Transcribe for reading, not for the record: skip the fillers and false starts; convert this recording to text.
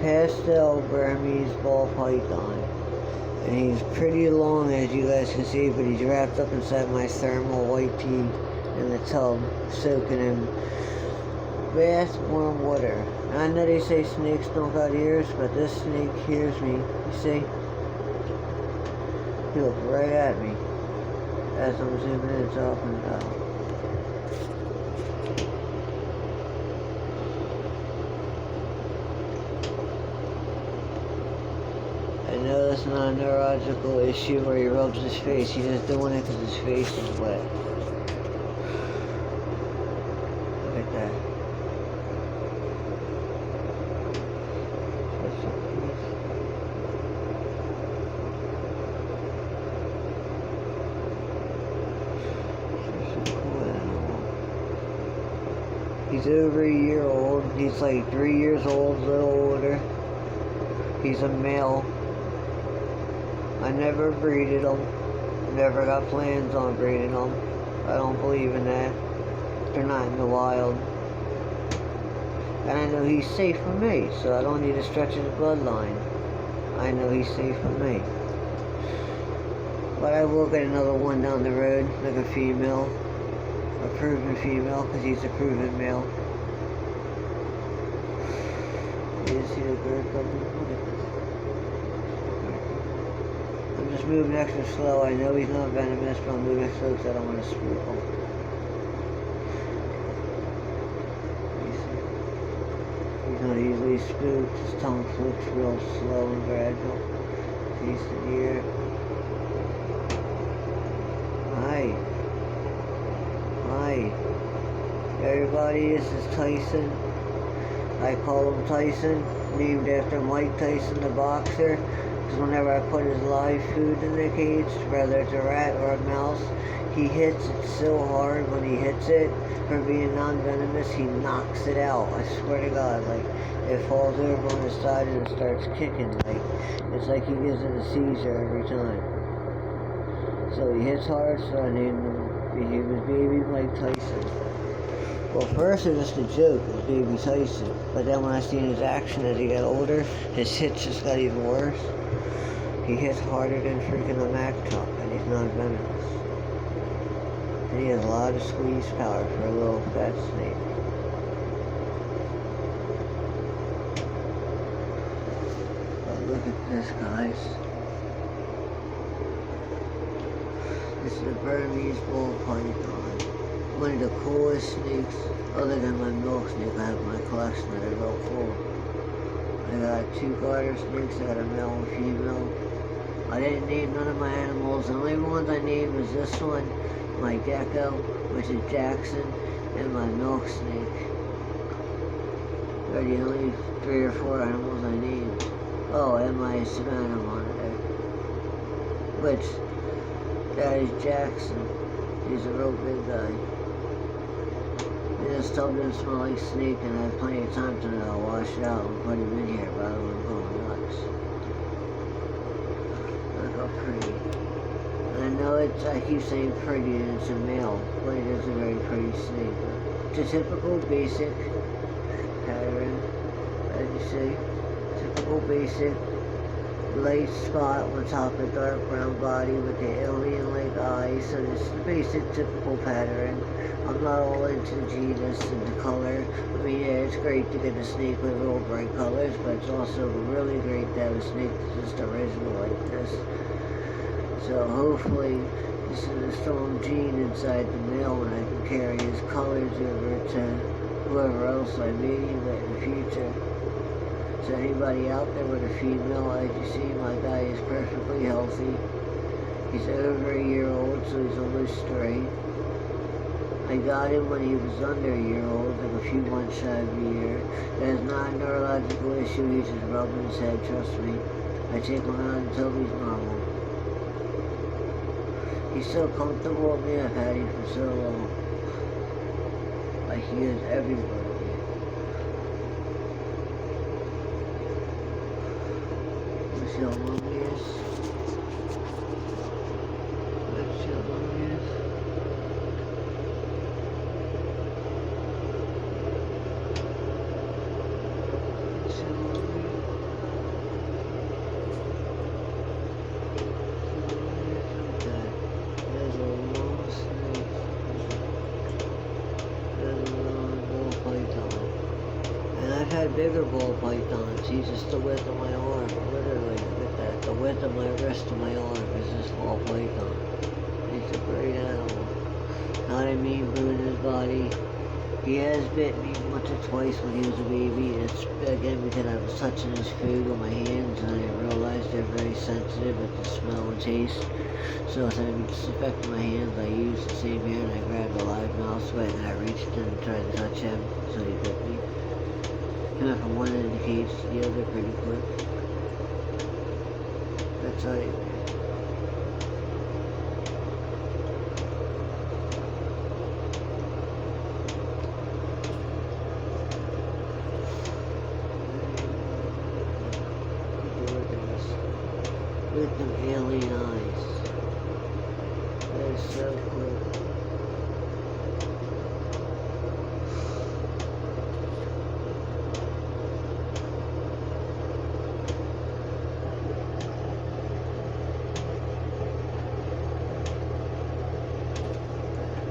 pastel Burmese ball python. And he's pretty long, as you guys can see, but he's wrapped up inside my thermal white tee in the tub, soaking in bath warm water. And I know they say snakes don't got ears, but this snake hears me. You see? He looked right at me as I'm zooming in talking about. I know that's not a neurological issue where he rubs his face. He's just doing it because his face is wet. Look at that. He's over a year old. He's like 3 years old, a little older. He's a male. I never breeded them. Never got plans on breeding them. I don't believe in that. They're not in the wild. And I know he's safe for me, so I don't need to stretch his bloodline. I know he's safe for me. But I will get another one down the road, like a female. A proven female, because he's a proven male. You see the bird coming? Look at this. I'm just moving extra slow. I know he's not venomous, but I'm moving slow because I don't want to spook him. He's not easily spooked. His tongue flicks real slow and gradual. He's the ear. Hi. Hi. Everybody, this is Tyson. I call him Tyson, named after Mike Tyson, the boxer. Because whenever I put his live food in the cage, whether it's a rat or a mouse, he hits it so hard when he hits it. For being non-venomous, he knocks it out. I swear to God, like, it falls over on the side and it starts kicking. Like, it's like he gives it a seizure every time. So he hits hard, so I named him. He was Baby Mike Tyson. Well, first it was just a joke, it was Baby Tyson. But then when I seen his action as he got older, his hits just got even worse. He hits harder than freaking a Mack truck, and he's non-venomous. And he has a lot of squeeze power for a little fat snake. But look at this, guys. This is a Burmese bull python. One of the coolest snakes, other than my milk snake. I have my collection that are real cool. I got 2 garter snakes. I got a male and female. I didn't name none of my animals. The only ones I named was this one, my gecko, which is Jackson, and my milk snake. They're the only 3 or 4 animals I named. Oh, and my Savannah monitor, which that is Jackson. He's a real big guy. This tub doesn't smell like snake, and I have plenty of time to wash it out and put him in here rather than going nuts. Look how pretty. And I know it's, I keep saying pretty and it's a male, but it is a very pretty snake. It's a typical basic pattern, as you see. Typical basic light spot on top of dark brown body with the alien-like eyes, so this is the basic typical pattern. I'm not all into the genus and the color. I mean, yeah, it's great to get a snake with real bright colors, but it's also really great to have a snake that's just original like this. So hopefully this is a strong gene inside the male, and I can carry his colors over to whoever else I mate him with in the future. So anybody out there with a female, as you see, my guy is perfectly healthy. He's over a year old, so he's almost straight. I got him when he was under a year old, like a few months shy of a year. That is not a neurological issue, he's just rubbing his head, trust me. I take him out until he's normal. He's so comfortable with me, I've had him for so long. Like he is everywhere. See how long he is? Let's see how long he is. Let's see how long he is. bigger ball pythons. He's just the width of my arm, literally. Look at that. The width of my wrist to my arm is this ball python. He's a great animal. Not a mean brute in his body. He has bit me once or twice when he was a baby. It's again because I was touching his food with my hands and I realized they're very sensitive with the smell and taste. So instead of disinfecting my hands, I used the same hand. I grabbed a live mouse bite and I reached in and tried to touch him, so he bit me. He went from one end of the cage to the other pretty quick. That's how